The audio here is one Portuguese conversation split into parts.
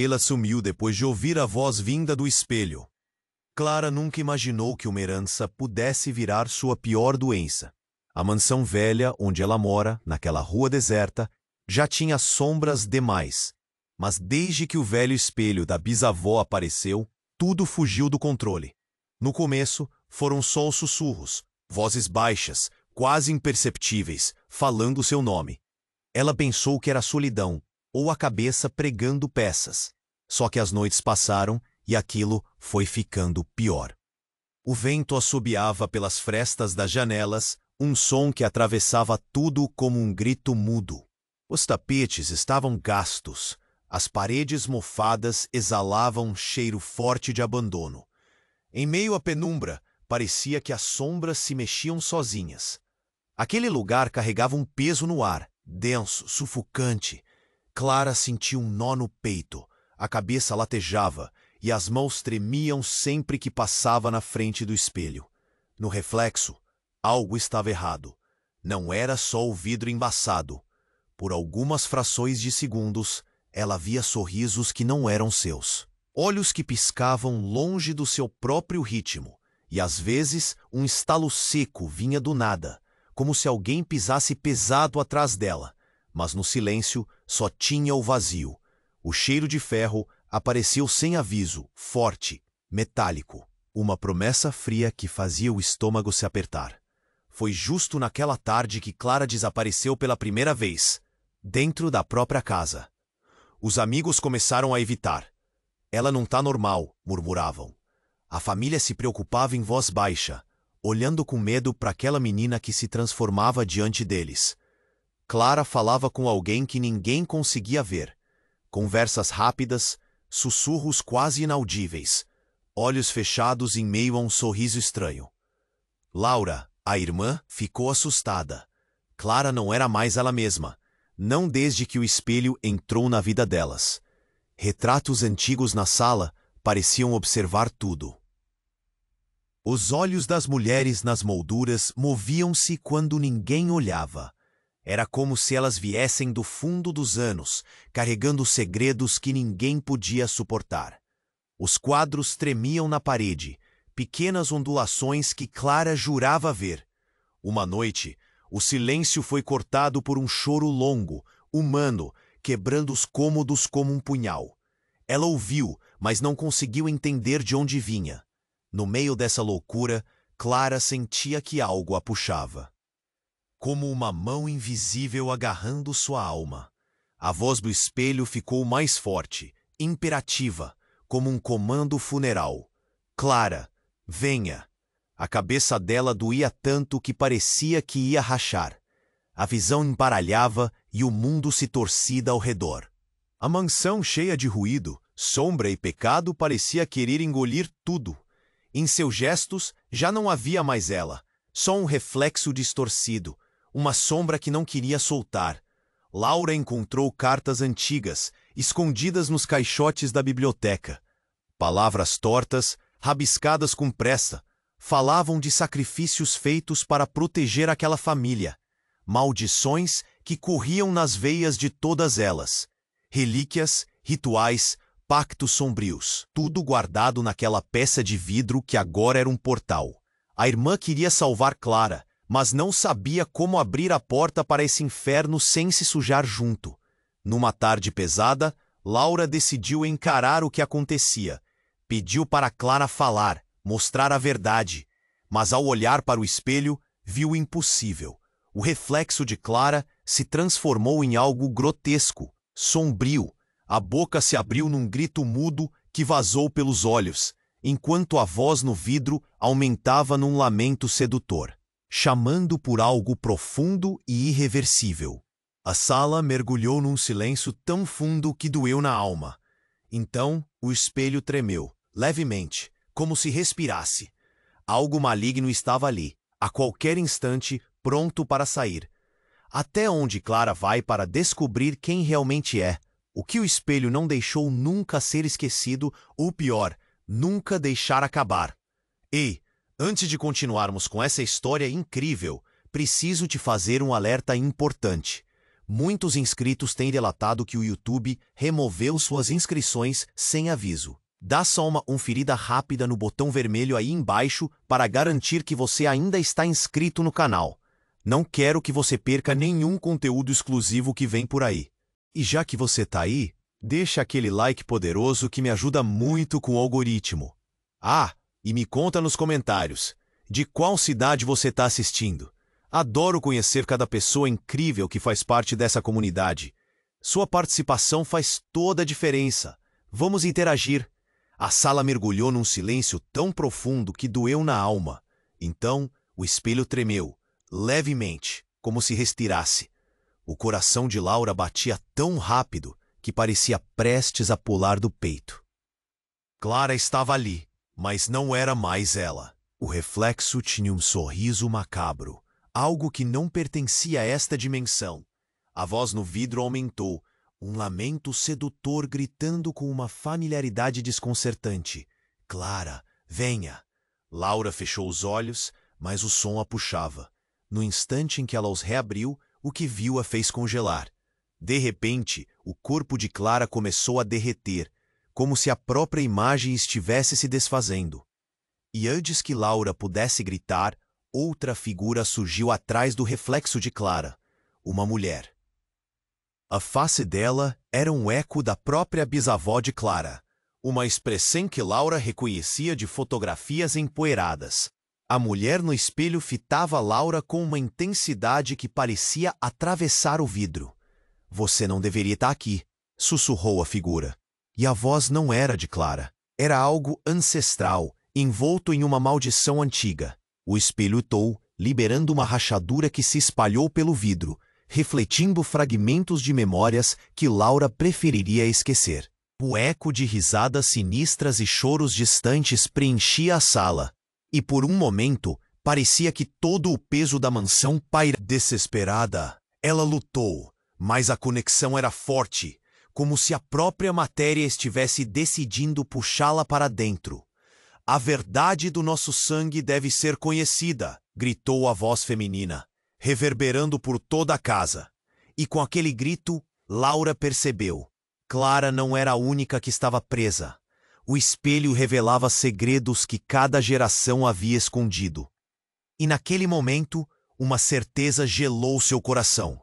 Ela sumiu depois de ouvir a voz vinda do espelho. Clara nunca imaginou que uma herança pudesse virar sua pior doença. A mansão velha onde ela mora, naquela rua deserta, já tinha sombras demais. Mas desde que o velho espelho da bisavó apareceu, tudo fugiu do controle. No começo, foram só os sussurros, vozes baixas, quase imperceptíveis, falando seu nome. Ela pensou que era solidão, ou a cabeça pregando peças. Só que as noites passaram e aquilo foi ficando pior. O vento assobiava pelas frestas das janelas, um som que atravessava tudo como um grito mudo. Os tapetes estavam gastos, as paredes mofadas exalavam um cheiro forte de abandono. Em meio à penumbra, parecia que as sombras se mexiam sozinhas. Aquele lugar carregava um peso no ar, denso, sufocante. Clara sentiu um nó no peito, a cabeça latejava e as mãos tremiam sempre que passava na frente do espelho. No reflexo, algo estava errado. Não era só o vidro embaçado. Por algumas frações de segundos, ela via sorrisos que não eram seus. Olhos que piscavam longe do seu próprio ritmo. E às vezes, um estalo seco vinha do nada, como se alguém pisasse pesado atrás dela. Mas no silêncio, só tinha o vazio. O cheiro de ferro apareceu sem aviso, forte, metálico. Uma promessa fria que fazia o estômago se apertar. Foi justo naquela tarde que Clara desapareceu pela primeira vez, dentro da própria casa. Os amigos começaram a evitar. Ela não tá normal, murmuravam. A família se preocupava em voz baixa, olhando com medo para aquela menina que se transformava diante deles. Clara falava com alguém que ninguém conseguia ver. Conversas rápidas, sussurros quase inaudíveis, olhos fechados em meio a um sorriso estranho. Laura, a irmã, ficou assustada. Clara não era mais ela mesma, não desde que o espelho entrou na vida delas. Retratos antigos na sala pareciam observar tudo. Os olhos das mulheres nas molduras moviam-se quando ninguém olhava. Era como se elas viessem do fundo dos anos, carregando segredos que ninguém podia suportar. Os quadros tremiam na parede, pequenas ondulações que Clara jurava ver. Uma noite, o silêncio foi cortado por um choro longo, humano, quebrando os cômodos como um punhal. Ela ouviu, mas não conseguiu entender de onde vinha. No meio dessa loucura, Clara sentia que algo a puxava. Como uma mão invisível agarrando sua alma. A voz do espelho ficou mais forte, imperativa, como um comando funeral. Clara, venha. A cabeça dela doía tanto que parecia que ia rachar. A visão embaralhava e o mundo se torcia ao redor. A mansão cheia de ruído, sombra e pecado parecia querer engolir tudo. Em seus gestos já não havia mais ela, só um reflexo distorcido, uma sombra que não queria soltar. Laura encontrou cartas antigas, escondidas nos caixotes da biblioteca. Palavras tortas, rabiscadas com pressa, falavam de sacrifícios feitos para proteger aquela família. Maldições que corriam nas veias de todas elas. Relíquias, rituais, pactos sombrios, tudo guardado naquela peça de vidro que agora era um portal. A irmã queria salvar Clara, mas não sabia como abrir a porta para esse inferno sem se sujar junto. Numa tarde pesada, Laura decidiu encarar o que acontecia. Pediu para Clara falar, mostrar a verdade, mas ao olhar para o espelho, viu o impossível. O reflexo de Clara se transformou em algo grotesco, sombrio. A boca se abriu num grito mudo que vazou pelos olhos, enquanto a voz no vidro aumentava num lamento sedutor, chamando por algo profundo e irreversível. A sala mergulhou num silêncio tão fundo que doeu na alma. Então, o espelho tremeu, levemente, como se respirasse. Algo maligno estava ali, a qualquer instante, pronto para sair. Até onde Clara vai para descobrir quem realmente é? O que o espelho não deixou nunca ser esquecido, ou pior, nunca deixar acabar. Ei, antes de continuarmos com essa história incrível, preciso te fazer um alerta importante. Muitos inscritos têm relatado que o YouTube removeu suas inscrições sem aviso. Dá só uma conferida rápida no botão vermelho aí embaixo para garantir que você ainda está inscrito no canal. Não quero que você perca nenhum conteúdo exclusivo que vem por aí. E já que você tá aí, deixa aquele like poderoso que me ajuda muito com o algoritmo. Ah, e me conta nos comentários, de qual cidade você está assistindo? Adoro conhecer cada pessoa incrível que faz parte dessa comunidade. Sua participação faz toda a diferença. Vamos interagir. A sala mergulhou num silêncio tão profundo que doeu na alma. Então, o espelho tremeu, levemente, como se respirasse. O coração de Laura batia tão rápido que parecia prestes a pular do peito. Clara estava ali, mas não era mais ela. O reflexo tinha um sorriso macabro, algo que não pertencia a esta dimensão. A voz no vidro aumentou, um lamento sedutor gritando com uma familiaridade desconcertante. Clara, venha! Laura fechou os olhos, mas o som a puxava. No instante em que ela os reabriu, o que viu a fez congelar. De repente, o corpo de Clara começou a derreter, como se a própria imagem estivesse se desfazendo. E antes que Laura pudesse gritar, outra figura surgiu atrás do reflexo de Clara, uma mulher. A face dela era um eco da própria bisavó de Clara, uma expressão que Laura reconhecia de fotografias empoeiradas. A mulher no espelho fitava Laura com uma intensidade que parecia atravessar o vidro. Você não deveria estar aqui, sussurrou a figura. E a voz não era de Clara. Era algo ancestral, envolto em uma maldição antiga. O espelho tou, liberando uma rachadura que se espalhou pelo vidro, refletindo fragmentos de memórias que Laura preferiria esquecer. O eco de risadas sinistras e choros distantes preenchia a sala. E por um momento, parecia que todo o peso da mansão pairava. Desesperada, ela lutou, mas a conexão era forte, como se a própria matéria estivesse decidindo puxá-la para dentro. A verdade do nosso sangue deve ser conhecida, gritou a voz feminina, reverberando por toda a casa. E com aquele grito, Laura percebeu. Clara não era a única que estava presa. O espelho revelava segredos que cada geração havia escondido. E naquele momento, uma certeza gelou seu coração.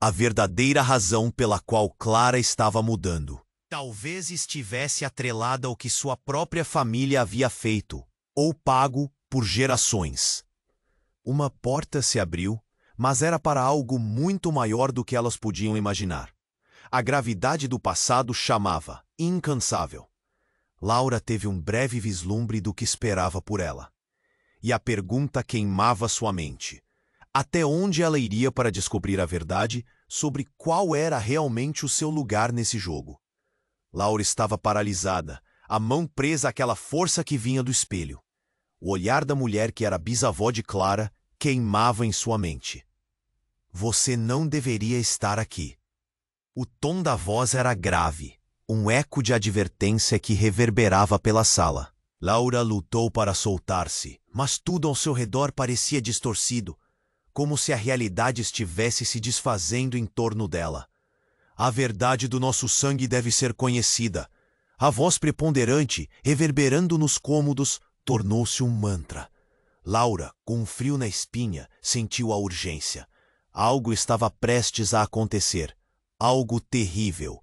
A verdadeira razão pela qual Clara estava mudando. Talvez estivesse atrelada ao que sua própria família havia feito, ou pago por gerações. Uma porta se abriu, mas era para algo muito maior do que elas podiam imaginar. A gravidade do passado chamava, incansável. Laura teve um breve vislumbre do que esperava por ela. E a pergunta queimava sua mente. Até onde ela iria para descobrir a verdade sobre qual era realmente o seu lugar nesse jogo? Laura estava paralisada, a mão presa àquela força que vinha do espelho. O olhar da mulher que era bisavó de Clara queimava em sua mente. Você não deveria estar aqui. O tom da voz era grave, um eco de advertência que reverberava pela sala. Laura lutou para soltar-se, mas tudo ao seu redor parecia distorcido, como se a realidade estivesse se desfazendo em torno dela. A verdade do nosso sangue deve ser conhecida. A voz preponderante, reverberando nos cômodos, tornou-se um mantra. Laura, com um frio na espinha, sentiu a urgência. Algo estava prestes a acontecer. Algo terrível.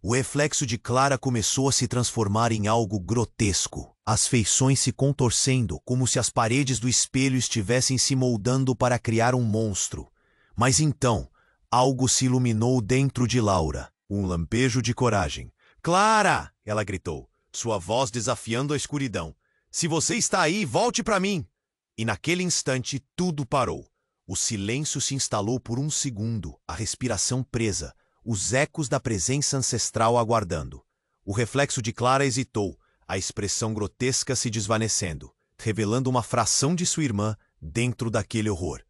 O reflexo de Clara começou a se transformar em algo grotesco, as feições se contorcendo como se as paredes do espelho estivessem se moldando para criar um monstro. Mas então, algo se iluminou dentro de Laura, um lampejo de coragem. "Clara!" ela gritou, sua voz desafiando a escuridão. "Se você está aí, volte para mim!" E naquele instante tudo parou. O silêncio se instalou por um segundo, a respiração presa, os ecos da presença ancestral aguardando. O reflexo de Clara hesitou, a expressão grotesca se desvanecendo, revelando uma fração de sua irmã dentro daquele horror.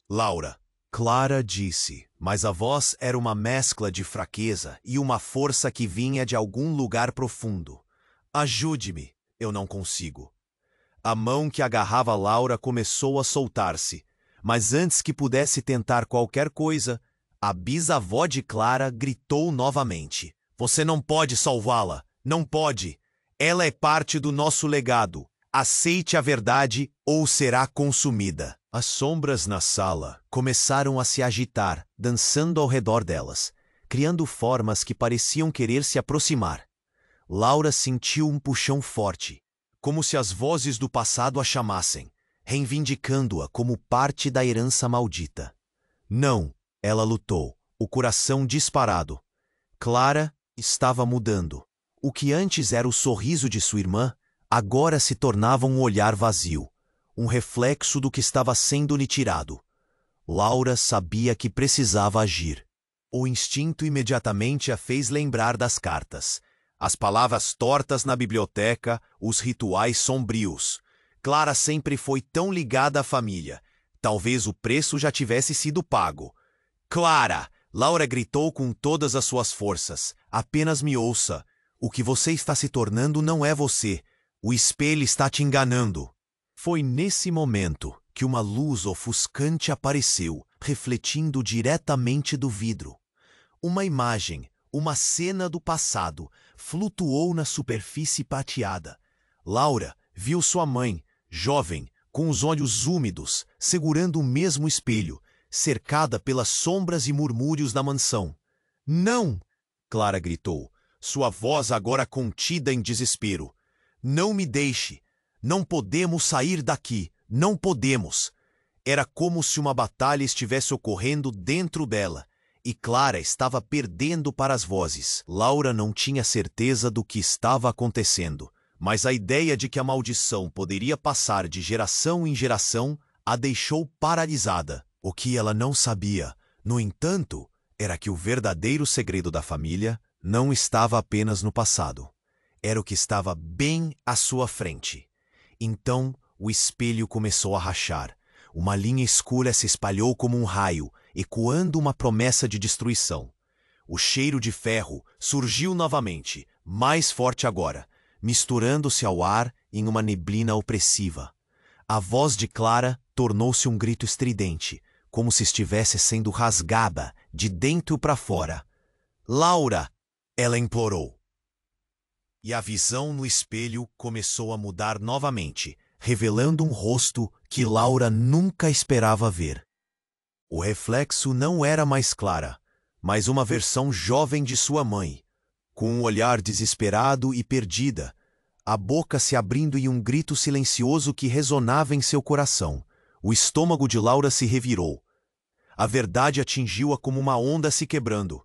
"Laura", Clara disse, mas a voz era uma mescla de fraqueza e uma força que vinha de algum lugar profundo. "Ajude-me, eu não consigo." A mão que agarrava Laura começou a soltar-se, mas antes que pudesse tentar qualquer coisa, A bisavó de Clara gritou novamente. Você não pode salvá-la. Não pode. Ela é parte do nosso legado. Aceite a verdade ou será consumida. As sombras na sala começaram a se agitar, dançando ao redor delas, criando formas que pareciam querer se aproximar. Laura sentiu um puxão forte, como se as vozes do passado a chamassem, reivindicando-a como parte da herança maldita. Não, ela lutou, o coração disparado. Clara estava mudando. O que antes era o sorriso de sua irmã, agora se tornava um olhar vazio, um reflexo do que estava sendo-lhe tirado. Laura sabia que precisava agir. O instinto imediatamente a fez lembrar das cartas, as palavras tortas na biblioteca, os rituais sombrios. Clara sempre foi tão ligada à família. Talvez o preço já tivesse sido pago. Clara! Laura gritou com todas as suas forças. Apenas me ouça. O que você está se tornando não é você. O espelho está te enganando. Foi nesse momento que uma luz ofuscante apareceu, refletindo diretamente do vidro. Uma imagem, uma cena do passado, flutuou na superfície prateada. Laura viu sua mãe, jovem, com os olhos úmidos, segurando o mesmo espelho, cercada pelas sombras e murmúrios da mansão. Não! Clara gritou, sua voz agora contida em desespero. Não me deixe! Não podemos sair daqui! Não podemos! Era como se uma batalha estivesse ocorrendo dentro dela, e Clara estava perdendo para as vozes. Laura não tinha certeza do que estava acontecendo, mas a ideia de que a maldição poderia passar de geração em geração a deixou paralisada. O que ela não sabia, no entanto, era que o verdadeiro segredo da família não estava apenas no passado. Era o que estava bem à sua frente. Então, o espelho começou a rachar. Uma linha escura se espalhou como um raio, ecoando uma promessa de destruição. O cheiro de ferro surgiu novamente, mais forte agora, misturando-se ao ar em uma neblina opressiva. A voz de Clara tornou-se um grito estridente, como se estivesse sendo rasgada de dentro para fora. Laura! Ela implorou. E a visão no espelho começou a mudar novamente, revelando um rosto que Laura nunca esperava ver. O reflexo não era mais Clara, mas uma versão jovem de sua mãe, com um olhar desesperado e perdida, a boca se abrindo em um grito silencioso que ressonava em seu coração. O estômago de Laura se revirou. A verdade atingiu-a como uma onda se quebrando.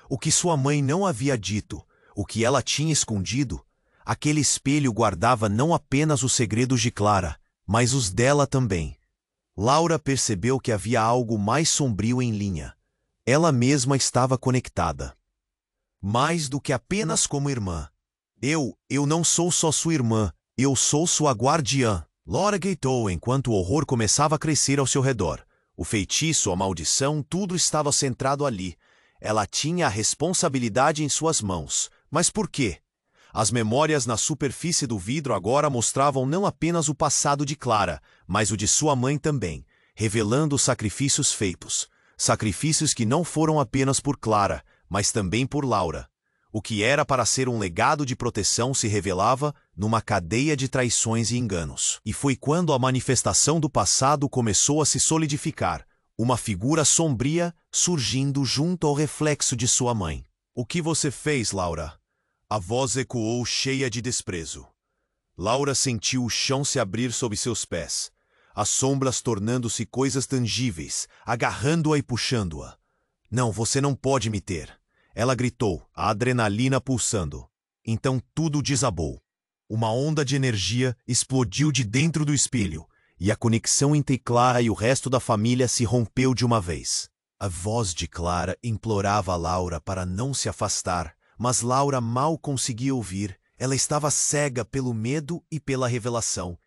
O que sua mãe não havia dito, o que ela tinha escondido, aquele espelho guardava não apenas os segredos de Clara, mas os dela também. Laura percebeu que havia algo mais sombrio em linha. Ela mesma estava conectada. Mais do que apenas como irmã. Eu não sou só sua irmã, eu sou sua guardiã. Laura gritou enquanto o horror começava a crescer ao seu redor. O feitiço, a maldição, tudo estava centrado ali. Ela tinha a responsabilidade em suas mãos. Mas por quê? As memórias na superfície do vidro agora mostravam não apenas o passado de Clara, mas o de sua mãe também, revelando os sacrifícios feitos. Sacrifícios que não foram apenas por Clara, mas também por Laura. O que era para ser um legado de proteção se revelava numa cadeia de traições e enganos. E foi quando a manifestação do passado começou a se solidificar, uma figura sombria surgindo junto ao reflexo de sua mãe. O que você fez, Laura? A voz ecoou cheia de desprezo. Laura sentiu o chão se abrir sob seus pés, as sombras tornando-se coisas tangíveis, agarrando-a e puxando-a. Não, você não pode me ter. Ela gritou, a adrenalina pulsando. Então tudo desabou. Uma onda de energia explodiu de dentro do espelho, e a conexão entre Clara e o resto da família se rompeu de uma vez. A voz de Clara implorava a Laura para não se afastar, mas Laura mal conseguia ouvir. Ela estava cega pelo medo e pela revelação.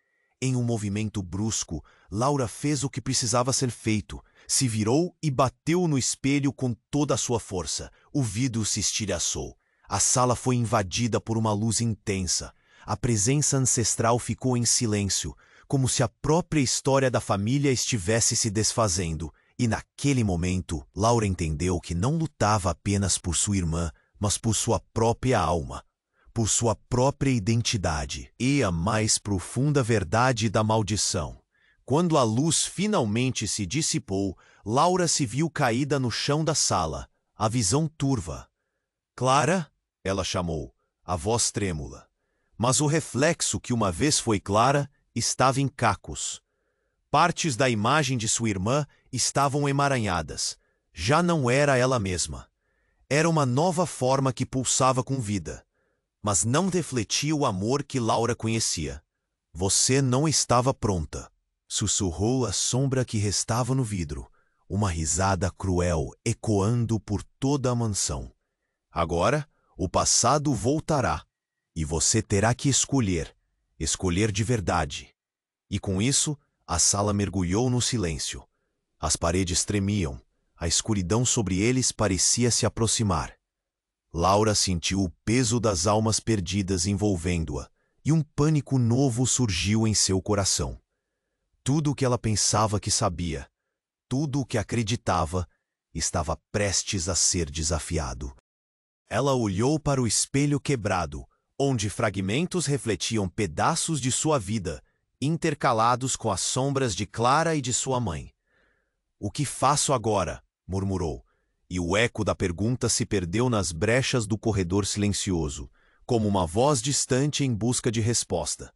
Em um movimento brusco, Laura fez o que precisava ser feito. Se virou e bateu no espelho com toda a sua força. O vidro se estilhaçou. A sala foi invadida por uma luz intensa. A presença ancestral ficou em silêncio, como se a própria história da família estivesse se desfazendo. E naquele momento, Laura entendeu que não lutava apenas por sua irmã, mas por sua própria alma, por sua própria identidade e a mais profunda verdade da maldição. Quando a luz finalmente se dissipou, Laura se viu caída no chão da sala, a visão turva. Clara? Ela chamou, a voz trêmula. Mas o reflexo que uma vez foi Clara estava em cacos. Partes da imagem de sua irmã estavam emaranhadas. Já não era ela mesma. Era uma nova forma que pulsava com vida, mas não refletia o amor que Laura conhecia. Você não estava pronta, sussurrou a sombra que restava no vidro, uma risada cruel ecoando por toda a mansão. Agora, o passado voltará, e você terá que escolher de verdade. E com isso, a sala mergulhou no silêncio. As paredes tremiam, a escuridão sobre eles parecia se aproximar. Laura sentiu o peso das almas perdidas envolvendo-a, e um pânico novo surgiu em seu coração. Tudo o que ela pensava que sabia, tudo o que acreditava, estava prestes a ser desafiado. Ela olhou para o espelho quebrado, onde fragmentos refletiam pedaços de sua vida, intercalados com as sombras de Clara e de sua mãe. "O que faço agora?", murmurou, e o eco da pergunta se perdeu nas brechas do corredor silencioso, como uma voz distante em busca de resposta.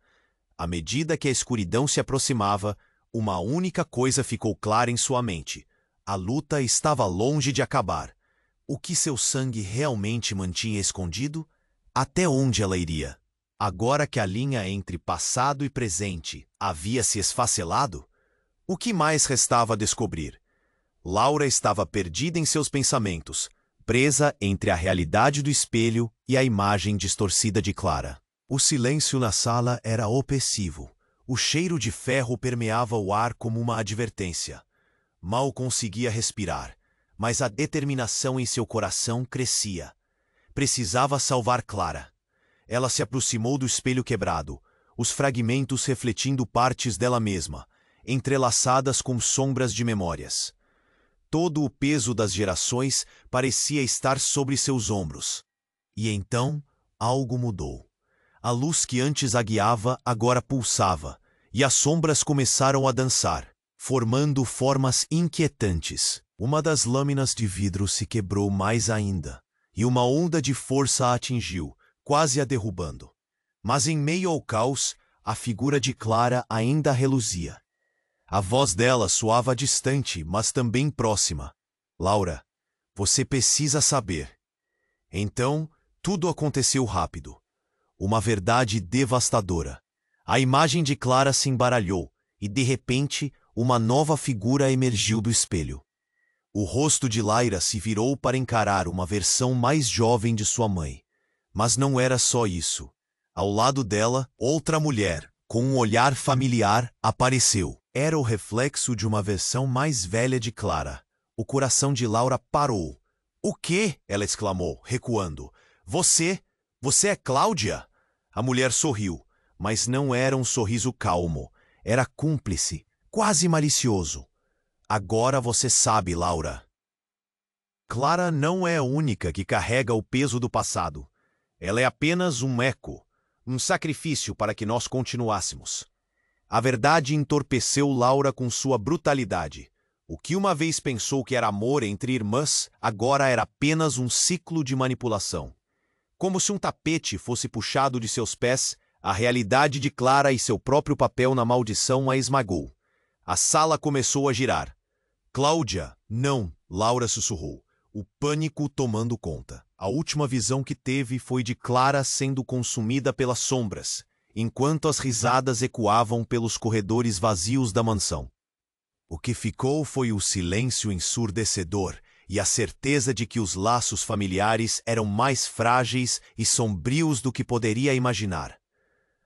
À medida que a escuridão se aproximava, uma única coisa ficou clara em sua mente: a luta estava longe de acabar. O que seu sangue realmente mantinha escondido? Até onde ela iria? Agora que a linha entre passado e presente havia se esfacelado, o que mais restava a descobrir? Laura estava perdida em seus pensamentos, presa entre a realidade do espelho e a imagem distorcida de Clara. O silêncio na sala era opressivo. O cheiro de ferro permeava o ar como uma advertência. Mal conseguia respirar, mas a determinação em seu coração crescia. Precisava salvar Clara. Ela se aproximou do espelho quebrado, os fragmentos refletindo partes dela mesma, entrelaçadas com sombras de memórias. Todo o peso das gerações parecia estar sobre seus ombros. E então, algo mudou. A luz que antes a guiava agora pulsava, e as sombras começaram a dançar, formando formas inquietantes. Uma das lâminas de vidro se quebrou mais ainda, e uma onda de força a atingiu, quase a derrubando. Mas em meio ao caos, a figura de Clara ainda reluzia. A voz dela soava distante, mas também próxima. "Laura, você precisa saber." Então, tudo aconteceu rápido. Uma verdade devastadora. A imagem de Clara se embaralhou, e de repente, uma nova figura emergiu do espelho. O rosto de Laira se virou para encarar uma versão mais jovem de sua mãe. Mas não era só isso. Ao lado dela, outra mulher, com um olhar familiar, apareceu. Era o reflexo de uma versão mais velha de Clara. O coração de Laura parou. "O quê?", ela exclamou, recuando. Você é Cláudia?" A mulher sorriu, mas não era um sorriso calmo. Era cúmplice, quase malicioso. "Agora você sabe, Laura. Clara não é a única que carrega o peso do passado. Ela é apenas um eco, um sacrifício para que nós continuássemos." A verdade entorpeceu Laura com sua brutalidade. O que uma vez pensou que era amor entre irmãs, agora era apenas um ciclo de manipulação. Como se um tapete fosse puxado de seus pés, a realidade de Clara e seu próprio papel na maldição a esmagou. A sala começou a girar. "Cláudia, não", Laura sussurrou, o pânico tomando conta. A última visão que teve foi de Clara sendo consumida pelas sombras, enquanto as risadas ecoavam pelos corredores vazios da mansão. O que ficou foi o silêncio ensurdecedor e a certeza de que os laços familiares eram mais frágeis e sombrios do que poderia imaginar.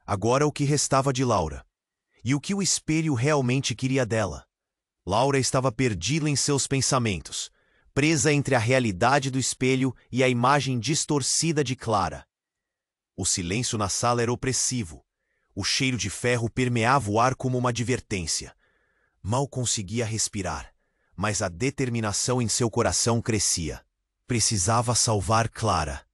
Agora o que restava de Laura? E o que o espelho realmente queria dela? Laura estava perdida em seus pensamentos, presa entre a realidade do espelho e a imagem distorcida de Clara. O silêncio na sala era opressivo. O cheiro de ferro permeava o ar como uma advertência. Mal conseguia respirar. mas a determinação em seu coração crescia. Precisava salvar Clara.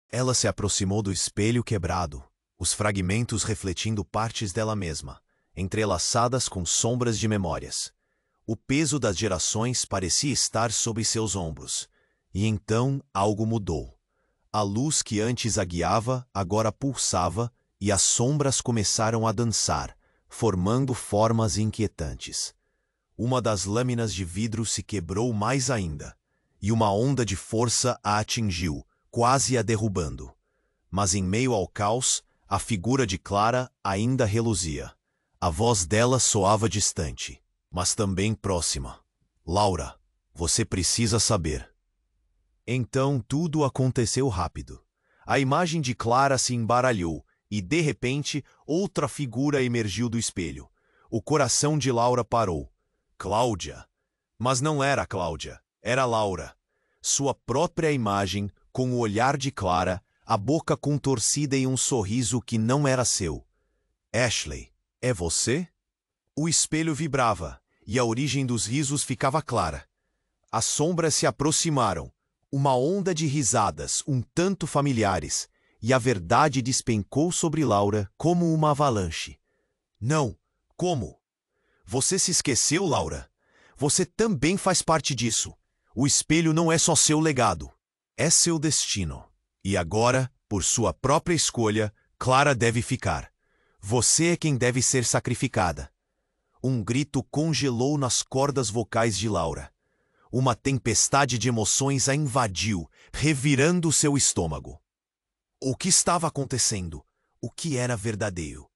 Ela se aproximou do espelho quebrado, os fragmentos refletindo partes dela mesma, entrelaçadas com sombras de memórias. O peso das gerações parecia estar sobre seus ombros. E então algo mudou. A luz que antes a guiava agora pulsava e as sombras começaram a dançar, formando formas inquietantes. Uma das lâminas de vidro se quebrou mais ainda, e uma onda de força a atingiu, quase a derrubando. Mas em meio ao caos, a figura de Clara ainda reluzia. A voz dela soava distante, mas também próxima. Laura, você precisa saber. Então tudo aconteceu rápido. A imagem de Clara se embaralhou e, de repente, outra figura emergiu do espelho. O coração de Laura parou. Cláudia. Mas não era Cláudia, era Laura. Sua própria imagem, com o olhar de Clara, a boca contorcida e um sorriso que não era seu. Ashley, é você? O espelho vibrava, e a origem dos risos ficava clara. As sombras se aproximaram, uma onda de risadas, um tanto familiares, e a verdade despencou sobre Laura como uma avalanche. Não, como? Você se esqueceu, Laura? Você também faz parte disso. O espelho não é só seu legado, é seu destino. E agora, por sua própria escolha, Clara deve ficar. Você é quem deve ser sacrificada. Um grito congelou nas cordas vocais de Laura. Uma tempestade de emoções a invadiu, revirando seu estômago. O que estava acontecendo? O que era verdadeiro?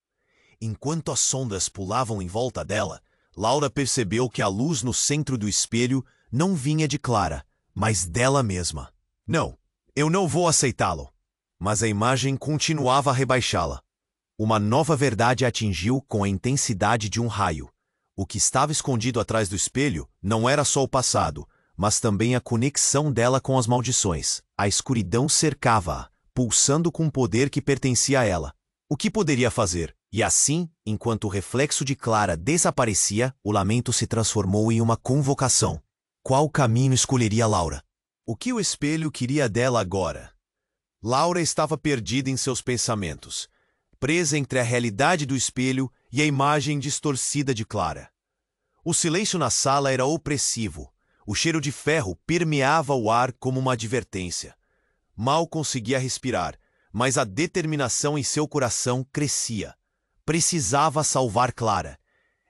Enquanto as sombras pulavam em volta dela, Laura percebeu que a luz no centro do espelho não vinha de Clara, mas dela mesma. Não, eu não vou aceitá-lo. Mas a imagem continuava a rebaixá-la. Uma nova verdade a atingiu com a intensidade de um raio. O que estava escondido atrás do espelho não era só o passado, mas também a conexão dela com as maldições. A escuridão cercava-a, pulsando com um poder que pertencia a ela. O que poderia fazer? E assim, enquanto o reflexo de Clara desaparecia, o lamento se transformou em uma convocação. Qual caminho escolheria Laura? O que o espelho queria dela agora? Laura estava perdida em seus pensamentos, presa entre a realidade do espelho e a imagem distorcida de Clara. O silêncio na sala era opressivo. O cheiro de ferro permeava o ar como uma advertência. Mal conseguia respirar, mas a determinação em seu coração crescia. Precisava salvar Clara.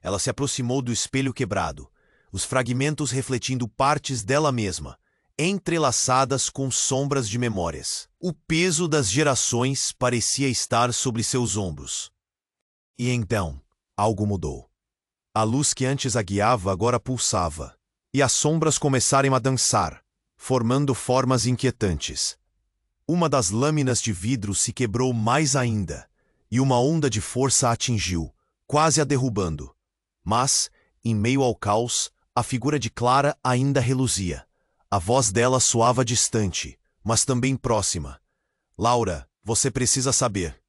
Ela se aproximou do espelho quebrado, os fragmentos refletindo partes dela mesma, entrelaçadas com sombras de memórias. O peso das gerações parecia estar sobre seus ombros. E então, algo mudou. A luz que antes a guiava agora pulsava, e as sombras começaram a dançar, formando formas inquietantes. Uma das lâminas de vidro se quebrou mais ainda, e uma onda de força a atingiu, quase a derrubando. Mas, em meio ao caos, a figura de Clara ainda reluzia. A voz dela soava distante, mas também próxima. Laura, você precisa saber.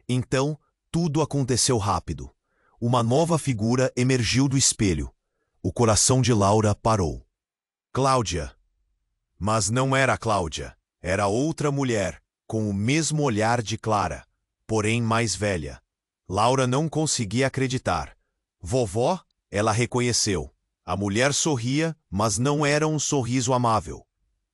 Então, tudo aconteceu rápido. Uma nova figura emergiu do espelho. O coração de Laura parou. Cláudia. Mas não era Cláudia. Era outra mulher, com o mesmo olhar de Clara, porém mais velha. Laura não conseguia acreditar. Vovó, ela reconheceu. A mulher sorria, mas não era um sorriso amável.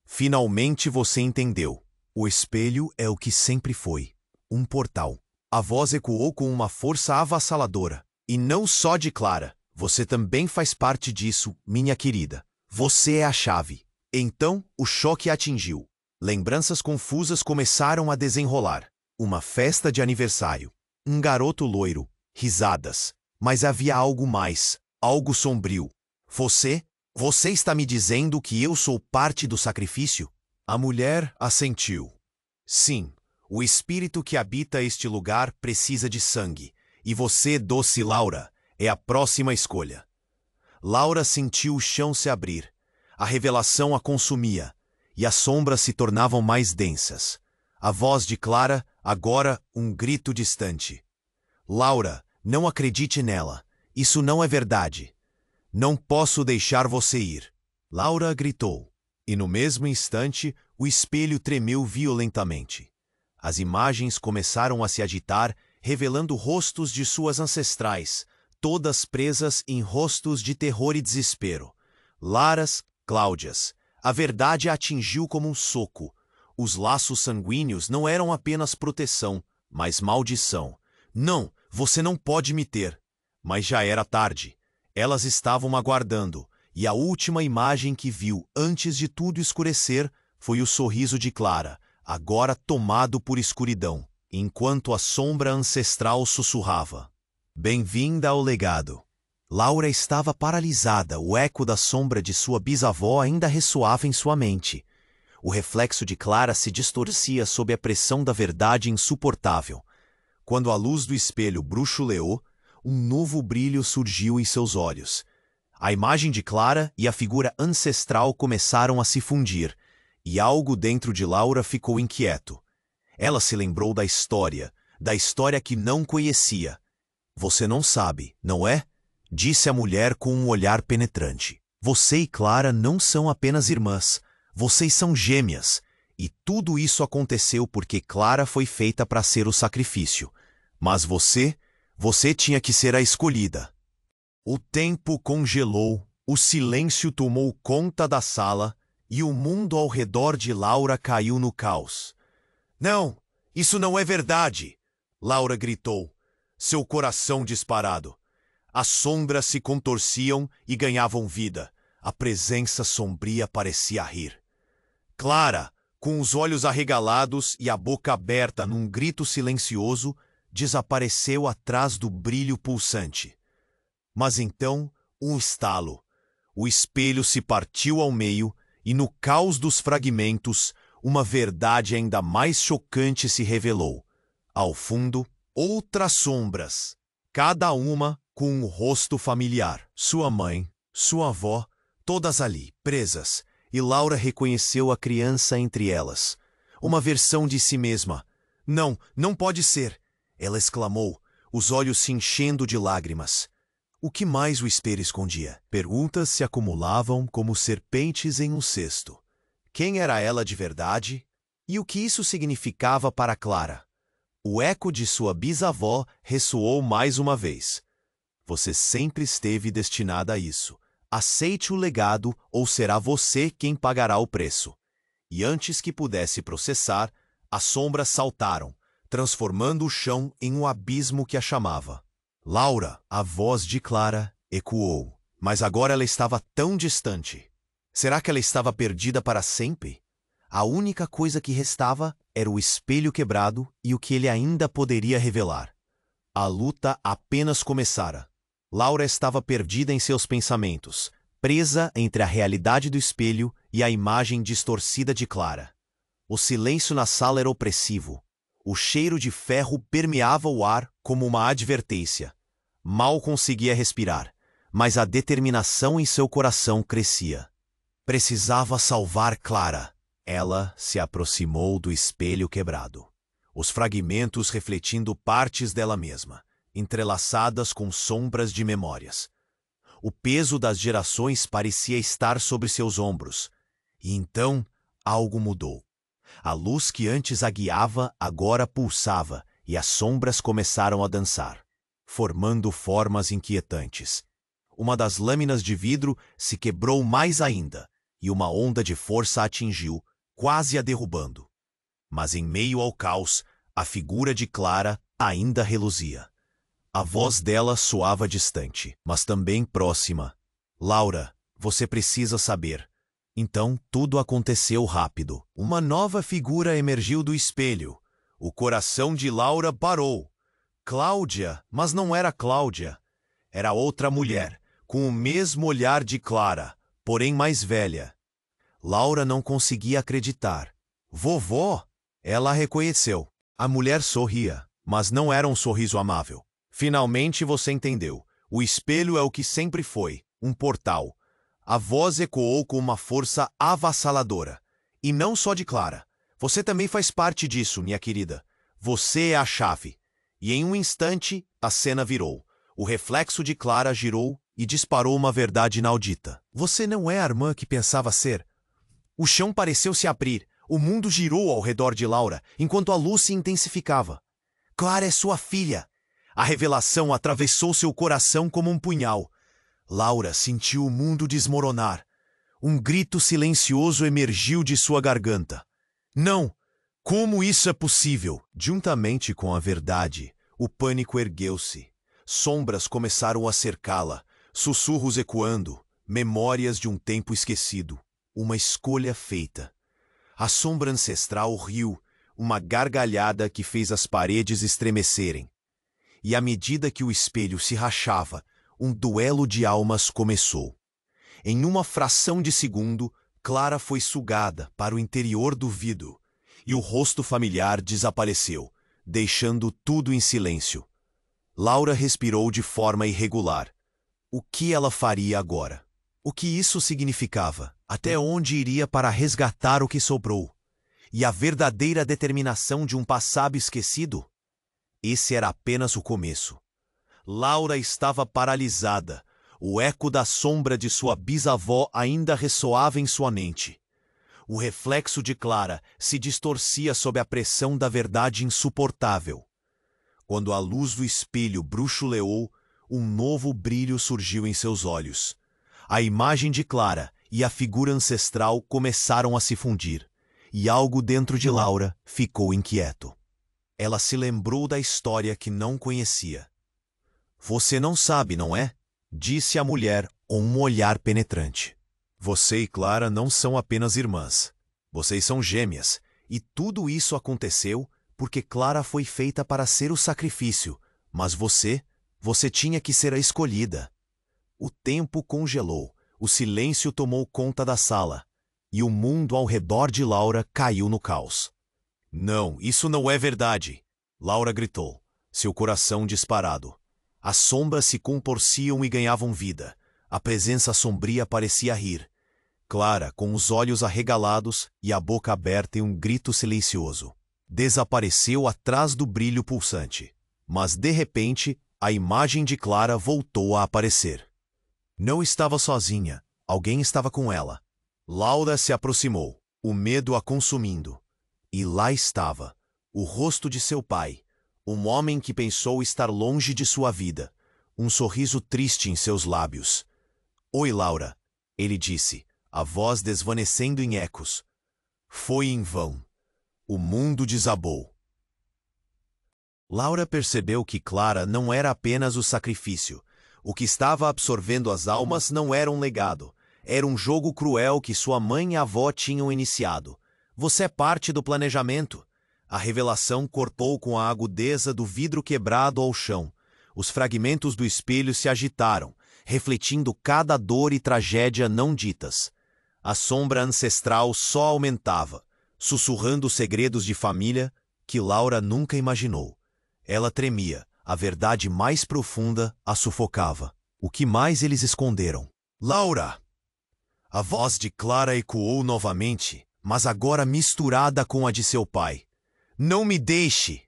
Finalmente você entendeu. O espelho é o que sempre foi. Um portal. A voz ecoou com uma força avassaladora. E não só de Clara. Você também faz parte disso, minha querida. Você é a chave. Então, o choque atingiu. Lembranças confusas começaram a desenrolar. Uma festa de aniversário. Um garoto loiro. Risadas. Mas havia algo mais. Algo sombrio. Você está me dizendo que eu sou parte do sacrifício? A mulher assentiu. Sim, o espírito que habita este lugar precisa de sangue. E você, doce Laura, é a próxima escolha. Laura sentiu o chão se abrir. A revelação a consumia, e as sombras se tornavam mais densas. A voz de Clara, agora um grito distante. Laura, não acredite nela. Isso não é verdade. Não posso deixar você ir. Laura gritou. E no mesmo instante, o espelho tremeu violentamente. As imagens começaram a se agitar, revelando rostos de suas ancestrais, todas presas em rostos de terror e desespero. Laras, Cláudias. A verdade a atingiu como um soco. Os laços sanguíneos não eram apenas proteção, mas maldição. Não, você não pode me ter. Mas já era tarde. Elas estavam aguardando, e a última imagem que viu antes de tudo escurecer foi o sorriso de Clara, agora tomado por escuridão, enquanto a sombra ancestral sussurrava. Bem-vinda ao legado. Laura estava paralisada, o eco da sombra de sua bisavó ainda ressoava em sua mente. O reflexo de Clara se distorcia sob a pressão da verdade insuportável. Quando a luz do espelho bruxuleou, um novo brilho surgiu em seus olhos. A imagem de Clara e a figura ancestral começaram a se fundir, e algo dentro de Laura ficou inquieto. Ela se lembrou da história que não conhecia. Você não sabe, não é? Disse a mulher com um olhar penetrante. Você e Clara não são apenas irmãs, vocês são gêmeas. E tudo isso aconteceu porque Clara foi feita para ser o sacrifício. Mas você tinha que ser a escolhida. O tempo congelou, o silêncio tomou conta da sala e o mundo ao redor de Laura caiu no caos. Não, isso não é verdade! Laura gritou, seu coração disparado. As sombras se contorciam e ganhavam vida. A presença sombria parecia rir. Clara, com os olhos arregalados e a boca aberta num grito silencioso, desapareceu atrás do brilho pulsante. Mas então, um estalo. O espelho se partiu ao meio e no caos dos fragmentos, uma verdade ainda mais chocante se revelou. Ao fundo, outras sombras, cada uma com um rosto familiar. Sua mãe, sua avó, todas ali, presas, e Laura reconheceu a criança entre elas. Uma versão de si mesma. Não, não pode ser! Ela exclamou, os olhos se enchendo de lágrimas. O que mais o espelho escondia? Perguntas se acumulavam como serpentes em um cesto. Quem era ela de verdade? E o que isso significava para Clara? O eco de sua bisavó ressoou mais uma vez. Você sempre esteve destinada a isso. Aceite o legado ou será você quem pagará o preço. E antes que pudesse processar, as sombras saltaram, transformando o chão em um abismo que a chamava. Laura, a voz de Clara, ecoou. Mas agora ela estava tão distante. Será que ela estava perdida para sempre? A única coisa que restava era o espelho quebrado e o que ele ainda poderia revelar. A luta apenas começara. Laura estava perdida em seus pensamentos, presa entre a realidade do espelho e a imagem distorcida de Clara. O silêncio na sala era opressivo. O cheiro de ferro permeava o ar como uma advertência. Mal conseguia respirar, mas a determinação em seu coração crescia. Precisava salvar Clara. Ela se aproximou do espelho quebrado, os fragmentos refletindo partes dela mesma, entrelaçadas com sombras de memórias. O peso das gerações parecia estar sobre seus ombros. E então, algo mudou. A luz que antes a guiava agora pulsava e as sombras começaram a dançar, formando formas inquietantes. Uma das lâminas de vidro se quebrou mais ainda e uma onda de força a atingiu, quase a derrubando. Mas em meio ao caos, a figura de Clara ainda reluzia. A voz dela soava distante, mas também próxima. Laura, você precisa saber. Então tudo aconteceu rápido. Uma nova figura emergiu do espelho. O coração de Laura parou. Cláudia, mas não era Cláudia. Era outra mulher, com o mesmo olhar de Clara, porém mais velha. Laura não conseguia acreditar. Vovó! Ela a reconheceu. A mulher sorria, mas não era um sorriso amável. Finalmente você entendeu. O espelho é o que sempre foi, um portal. A voz ecoou com uma força avassaladora. E não só de Clara. Você também faz parte disso, minha querida. Você é a chave. E em um instante, a cena virou. O reflexo de Clara girou e disparou uma verdade inaudita. Você não é a irmã que pensava ser. O chão pareceu se abrir, o mundo girou ao redor de Laura, enquanto a luz se intensificava. Clara é sua filha! A revelação atravessou seu coração como um punhal. Laura sentiu o mundo desmoronar. Um grito silencioso emergiu de sua garganta. Não! Como isso é possível? Juntamente com a verdade, o pânico ergueu-se. Sombras começaram a cercá-la, sussurros ecoando, memórias de um tempo esquecido. Uma escolha feita. A sombra ancestral riu, uma gargalhada que fez as paredes estremecerem. E à medida que o espelho se rachava, um duelo de almas começou. Em uma fração de segundo, Clara foi sugada para o interior do vidro, e o rosto familiar desapareceu, deixando tudo em silêncio. Laura respirou de forma irregular. O que ela faria agora? O que isso significava? Até onde iria para resgatar o que sobrou? E a verdadeira determinação de um passado esquecido? Esse era apenas o começo. Laura estava paralisada. O eco da sombra de sua bisavó ainda ressoava em sua mente. O reflexo de Clara se distorcia sob a pressão da verdade insuportável. Quando a luz do espelho bruxuleou, um novo brilho surgiu em seus olhos. A imagem de Clara e a figura ancestral começaram a se fundir, e algo dentro de Laura ficou inquieto. Ela se lembrou da história que não conhecia. Você não sabe, não é? Disse a mulher com um olhar penetrante. Você e Clara não são apenas irmãs. Vocês são gêmeas, e tudo isso aconteceu porque Clara foi feita para ser o sacrifício, mas você tinha que ser a escolhida. O tempo congelou, o silêncio tomou conta da sala, e o mundo ao redor de Laura caiu no caos. Não, isso não é verdade! Laura gritou, seu coração disparado. As sombras se contorciam e ganhavam vida. A presença sombria parecia rir. Clara, com os olhos arregalados e a boca aberta em um grito silencioso, desapareceu atrás do brilho pulsante. Mas, de repente, a imagem de Clara voltou a aparecer. Não estava sozinha. Alguém estava com ela. Laura se aproximou, o medo a consumindo. E lá estava, o rosto de seu pai, um homem que pensou estar longe de sua vida, um sorriso triste em seus lábios. Oi, Laura, ele disse, a voz desvanecendo em ecos. Foi em vão. O mundo desabou. Laura percebeu que Clara não era apenas o sacrifício. O que estava absorvendo as almas não era um legado. Era um jogo cruel que sua mãe e avó tinham iniciado. Você é parte do planejamento. A revelação cortou com a agudeza do vidro quebrado ao chão. Os fragmentos do espelho se agitaram, refletindo cada dor e tragédia não ditas. A sombra ancestral só aumentava, sussurrando segredos de família que Laura nunca imaginou. Ela tremia, a verdade mais profunda a sufocava. O que mais eles esconderam? Laura! A voz de Clara ecoou novamente, mas agora misturada com a de seu pai. Não me deixe!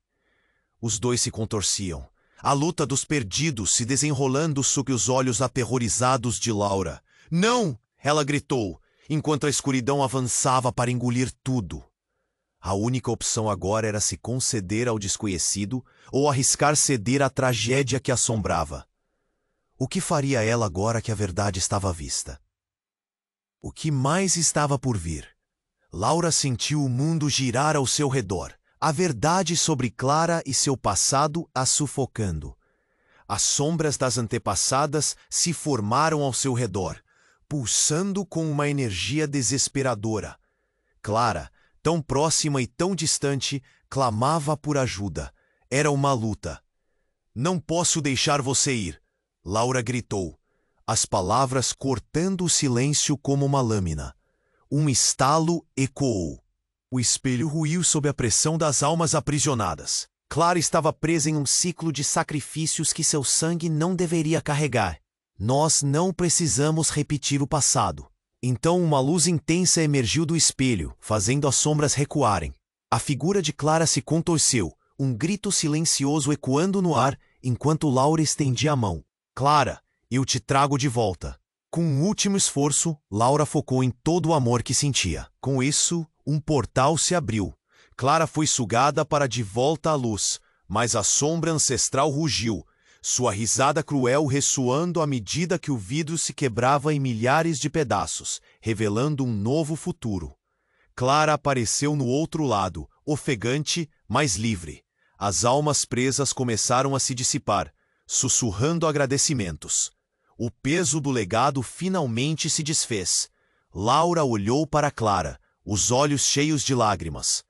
Os dois se contorciam. A luta dos perdidos se desenrolando sob os olhos aterrorizados de Laura. Não! Ela gritou, enquanto a escuridão avançava para engolir tudo. A única opção agora era se conceder ao desconhecido ou arriscar ceder à tragédia que assombrava. O que faria ela agora que a verdade estava à vista? O que mais estava por vir? Laura sentiu o mundo girar ao seu redor. A verdade sobre Clara e seu passado a sufocando. As sombras das antepassadas se formaram ao seu redor, pulsando com uma energia desesperadora. Clara, tão próxima e tão distante, clamava por ajuda. Era uma luta. Não posso deixar você ir, Laura gritou, as palavras cortando o silêncio como uma lâmina. Um estalo ecoou. O espelho ruiu sob a pressão das almas aprisionadas. Clara estava presa em um ciclo de sacrifícios que seu sangue não deveria carregar. Nós não precisamos repetir o passado. Então uma luz intensa emergiu do espelho, fazendo as sombras recuarem. A figura de Clara se contorceu, um grito silencioso ecoando no ar, enquanto Laura estendia a mão. Clara, Eu te trago de volta. Com um último esforço, Laura focou em todo o amor que sentia. Com isso, um portal se abriu. Clara foi sugada para de volta à luz, mas a sombra ancestral rugiu, sua risada cruel ressoando à medida que o vidro se quebrava em milhares de pedaços, revelando um novo futuro. Clara apareceu no outro lado, ofegante, mas livre. As almas presas começaram a se dissipar, sussurrando agradecimentos. O peso do legado finalmente se desfez. Laura olhou para Clara, os olhos cheios de lágrimas.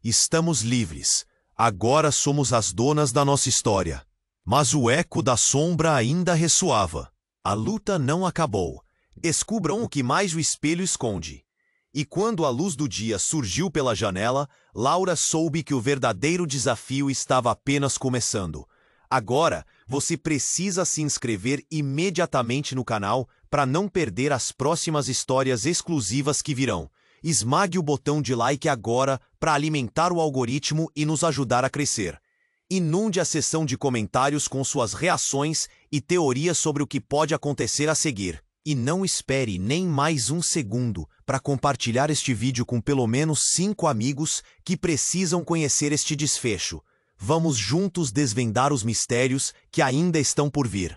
Estamos livres. Agora somos as donas da nossa história. Mas o eco da sombra ainda ressoava. A luta não acabou. Descubram o que mais o espelho esconde. E quando a luz do dia surgiu pela janela, Laura soube que o verdadeiro desafio estava apenas começando. Agora, você precisa se inscrever imediatamente no canal para não perder as próximas histórias exclusivas que virão. Esmague o botão de like agora para alimentar o algoritmo e nos ajudar a crescer. Inunde a seção de comentários com suas reações e teorias sobre o que pode acontecer a seguir. E não espere nem mais um segundo para compartilhar este vídeo com pelo menos 5 amigos que precisam conhecer este desfecho. Vamos juntos desvendar os mistérios que ainda estão por vir.